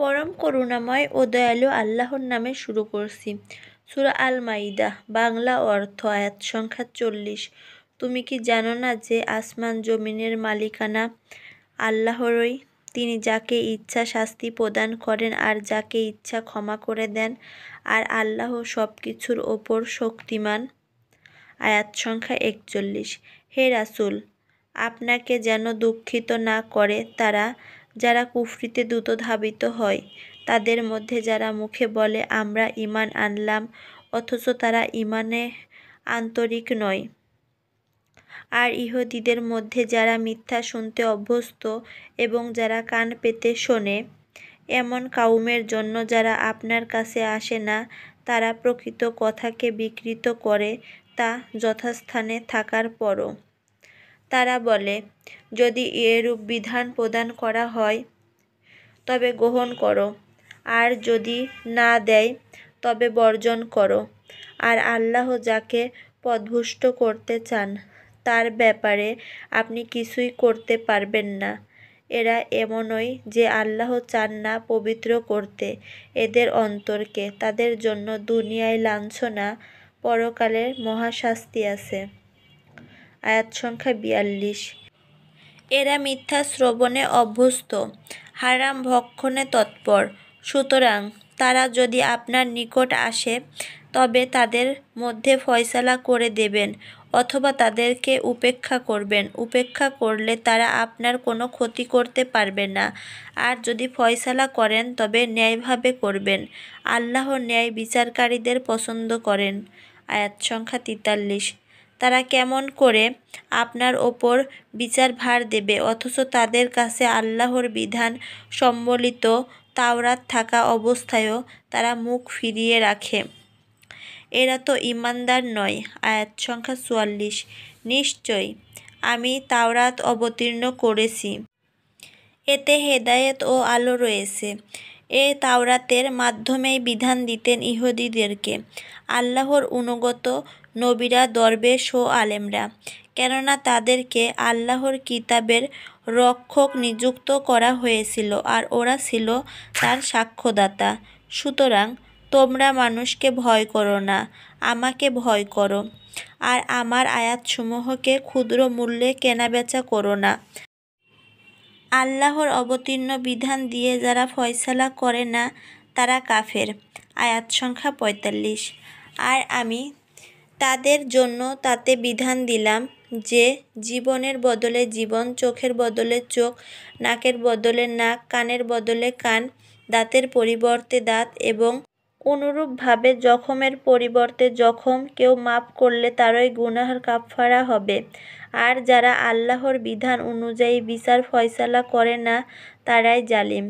পরম করুণাময় ও দয়ালু আল্লাহর নামে শুরু করছি। সূরা আল মাইদা, বাংলা অর্থ, আয়াত সংখ্যা 40। তুমি কি জানো না যে আসমান জমিনের মালিকানা আল্লাহরই? তিনি যাকে ইচ্ছা শাস্তি প্রদান করেন আর যাকে ইচ্ছা ক্ষমা করে দেন, আর আল্লাহ সব কিছুর ওপর শক্তিমান। আয়াত সংখ্যা 41। হে রাসূল, আপনাকে যেন দুঃখিত না করে তারা যারা কুফরিতে দ্রুত ধাবিত হয়, তাদের মধ্যে যারা মুখে বলে আমরা ঈমান আনলাম অথচ তারা ঈমানে আন্তরিক নয়, আর ইহুদীদের মধ্যে যারা মিথ্যা শুনতে অভ্যস্ত এবং যারা কান পেতে শোনে। এমন কাউমের জন্য যারা আপনার কাছে আসে না, তারা প্রকৃত কথাকে বিকৃত করে তা যথাস্থানে থাকার পরও। তারা বলে, যদি এরূপ বিধান প্রদান করা হয় তবে গ্রহণ করো, আর যদি না দেয় তবে বর্জন করো। আর আল্লাহ যাকে পথভ্রষ্ট করতে চান তার ব্যাপারে আপনি কিছুই করতে পারবেন না। এরা এমনই যে আল্লাহ চান না পবিত্র করতে এদের অন্তরকে। তাদের জন্য দুনিয়ায় লাঞ্ছনা, পরকালে মহাশাস্তি আছে। আয়াত সংখ্যা 42। এরা মিথ্যা শ্রবণে অভ্যস্ত, হারাম ভক্ষণে তৎপর। সুতরাং তারা যদি আপনার নিকট আসে তবে তাদের মধ্যে ফয়সালা করে দেবেন অথবা তাদেরকে উপেক্ষা করবেন। উপেক্ষা করলে তারা আপনার কোনো ক্ষতি করতে পারবে না, আর যদি ফয়সালা করেন তবে ন্যায়ভাবে করবেন। আল্লাহ ন্যায় বিচারকারীদের পছন্দ করেন। আয়াত সংখ্যা 43। তারা কেমন করে আপনার ওপর বিচার ভার দেবে অথচ তাদের কাছে আল্লাহর বিধান সম্বলিত তাওরাত থাকা অবস্থায়ও তারা মুখ ফিরিয়ে রাখে। এরা তো ঈমানদার নয়। আয়াত সংখ্যা 44। নিশ্চয় আমি তাওরাত অবতীর্ণ করেছি, এতে হেদায়েত ও আলো রয়েছে। এ তাওরাতের মাধ্যমেই বিধান দিতেন ইহুদীদেরকে আল্লাহর অনুগত নবীরা, দরবেশ ও আলেমরা, কেননা তাদেরকে আল্লাহর কিতাবের রক্ষক নিযুক্ত করা হয়েছিল আর ওরা ছিল তার সাক্ষ্যদাতা। সুতরাং তোমরা মানুষকে ভয় করো না, আমাকে ভয় করো, আর আমার আয়াতসমূহকে ক্ষুদ্র মূল্যে কেনাবেচা করো না। আল্লাহর অবতীর্ণ বিধান দিয়ে যারা ফয়সালা করে না তারা কাফের। আয়াত সংখ্যা 45। আর আমি তাদের জন্য তাতে বিধান দিলাম যে জীবনের বদলে জীবন, চোখের বদলে চোখ, নাকের বদলে নাক, কানের বদলে কান, দাঁতের পরিবর্তে দাঁত এবং অনুরূপভাবে জখমের পরিবর্তে জখম। কেউ মাপ করলে তারই গুনাহ কাফারা হবে। আর যারা আল্লাহর বিধান অনুযায়ী বিচার ফয়সালা করে না তারাই জালিম।